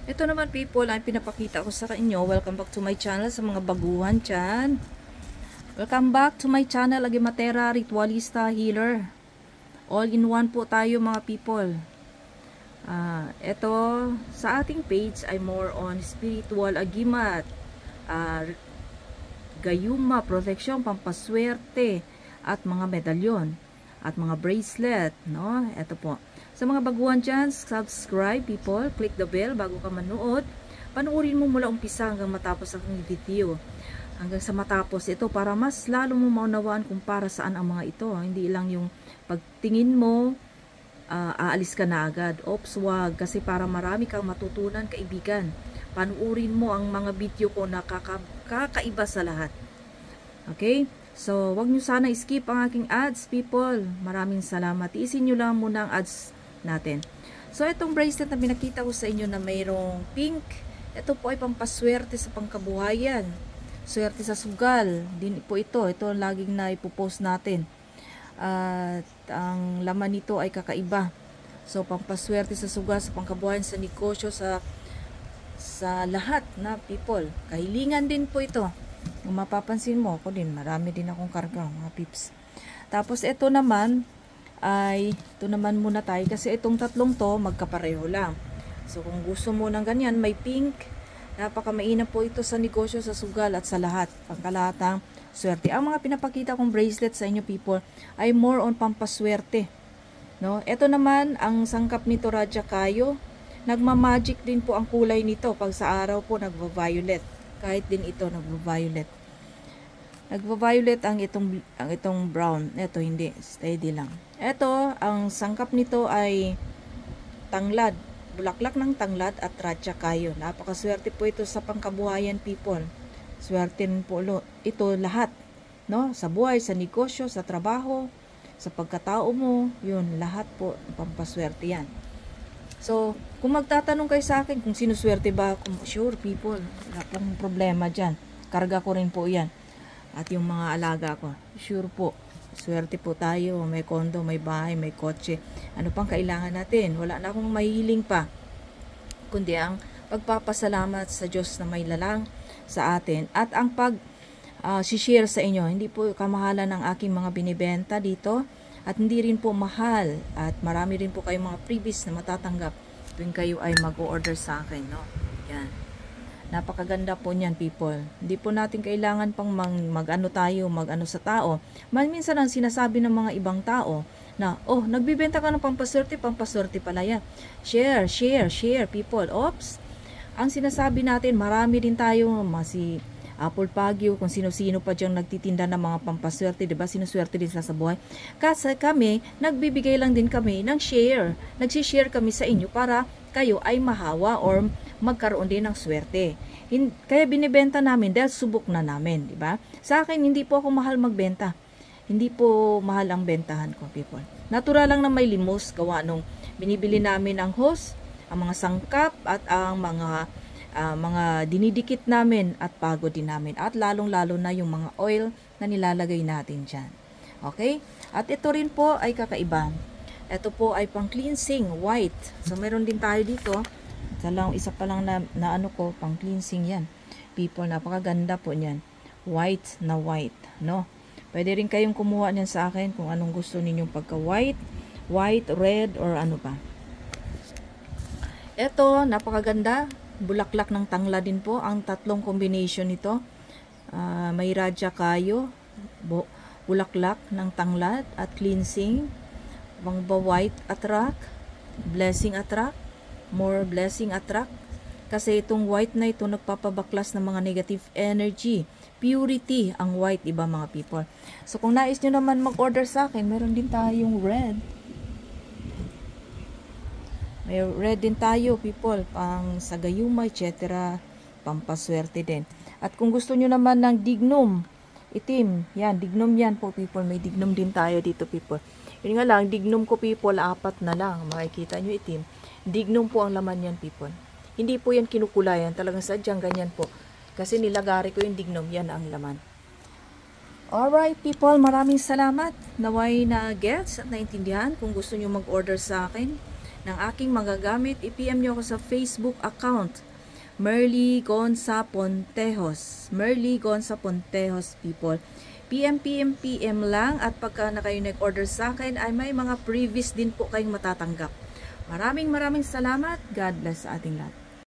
Ito naman people ay pinapakita ko sa inyo. Welcome back to my channel sa mga baguhan dyan. Welcome back to my channel, Agimatera Ritualista Healer. All in one po tayo mga people. Ito sa ating page ay more on spiritual agimat, gayuma, protection, pampaswerte, at mga medalyon, at mga bracelet, no? Ito po. Sa mga baguhan dyan, subscribe people, click the bell bago ka manood. Panuorin mo mula umpisa hanggang matapos ang video. Hanggang sa matapos ito para mas lalo mo maunawaan kung para saan ang mga ito. Hindi lang yung pagtingin mo, aalis ka na agad. Oops, wag. Kasi para marami kang matutunan, kaibigan. Panuorin mo ang mga video ko na kakaiba sa lahat. Okay? So, wag nyo sana skip ang aking ads, people. Maraming salamat. Iisin nyo lang muna ang ads natin. So, itong bracelet na pinakita ko sa inyo na mayroong pink, ito po ay pampaswerte sa pangkabuhayan. Swerte sa sugal. Din po ito. Ito ang laging na ipopost natin. At ang laman nito ay kakaiba. So, pampaswerte sa sugal, sa pangkabuhayan, sa negosyo, sa lahat na people. Kahilingan din po ito. Kung mapapansin mo, ako din, marami din akong karga, mga pips. Tapos, ito naman muna tayo. Kasi itong tatlong to, magkapareho lang. So, kung gusto mo ng ganyan, may pink. Napakamainam po ito sa negosyo, sa sugal, at sa lahat. Pangkalahatang swerte. Ang mga pinapakita kong bracelet sa inyo, people, ay more on pampaswerte. No? Ito naman, ang sangkap nito, Raja Kayo. Nagmamagic din po ang kulay nito. Pag sa araw po, nagva-violet. Kahit din ito, nagva-violet. Nagva-violet ang itong brown. Ito, hindi. Steady lang. Ito, ang sangkap nito ay tanglad. Bulaklak ng tanglad at Raja Kayo. Napakaswerte po ito sa pangkabuhayan, people. Swerte rin po ito lahat. No? Sa buhay, sa negosyo, sa trabaho, sa pagkatao mo. Yun, lahat po pampaswerte yan. So, kung magtatanong kayo sa akin kung sinuswerte ba ako, sure people, wala pong problema dyan. Karga ko rin po yan. At yung mga alaga ko, sure po. Swerte po tayo, may kondo, may bahay, may kotse. Ano pang kailangan natin? Wala na akong mahihiling pa. Kundi ang pagpapasalamat sa Diyos na may lalang sa atin. At ang share sa inyo, hindi po kamahalan ng aking mga binibenta dito. At hindi rin po mahal. At marami rin po kayong mga freebies na matatanggap tuwing kayo ay mag-order sa akin. No? Yan. Napakaganda po niyan, people. Hindi po natin kailangan pang mag-ano sa tao. Minsan ang sinasabi ng mga ibang tao na, oh, nagbibenta ka ng pampaswerte pala yan. Share, people. Oops. Ang sinasabi natin, marami din tayo, si Apple Pagyo, kung sino-sino pa diyang nagtitinda ng mga pampaswerte, diba? Sinuswerte din sila sa buhay. Kasi kami, nagbibigay lang din kami ng share. Nagsishare kami sa inyo para kayo ay mahawa or magkaroon din ng swerte. Kaya binibenta namin dahil subok na namin, di ba? Sa akin, hindi po ako mahal magbenta. Hindi po mahal ang bentahan ko, people. Natural lang na may limos, gawa nung binibili namin ang hose, ang mga sangkap, at ang mga dinidikit namin at pagod din namin. At lalong-lalo na yung mga oil na nilalagay natin dyan. Okay? At ito rin po ay kakaiba. Ito po ay pang cleansing, white. So, meron din tayo dito. Isa pa lang na ano ko, pang cleansing yan. People, napakaganda po niyan. White na white, no? Pwede rin kayong kumuha niyan sa akin kung anong gusto ninyong pagka-white, red, or ano pa. Ito, napakaganda. Bulaklak ng tangla din po. Ang tatlong combination nito. May Raja Kayo, bulaklak ng tanglad at cleansing. Bangba white attract, blessing attract, more blessing attract. Kasi itong white na ito nagpapabaklas ng mga negative energy. Purity ang white, iba mga people. So kung nais nyo naman mag-order sa akin, meron din tayong red. May red din tayo, people, pang sagayuma, etc. Pampaswerte din. At kung gusto nyo naman ng dignum, itim, yan, dignum yan po, people. May dignum din tayo dito, people. Yun nga lang, dignum ko, people, 4 na lang. Makikita nyo itim. Dignum po ang laman yan, people. Hindi po yan kinukulayan. Talagang sadyang ganyan po. Kasi nilagari ko yung dignum. Yan ang laman. Alright, people. Maraming salamat. Naway na gets at naintindihan. Kung gusto nyo mag-order sa akin, ng aking magagamit, i-PM nyo ako sa Facebook account, Merly Gonza Pontejos. Merly Gonza Pontejos, people. PM lang, at pagka na kayo nag-order sa akin ay may mga previous din po kayong matatanggap. Maraming salamat. God bless sa ating lahat.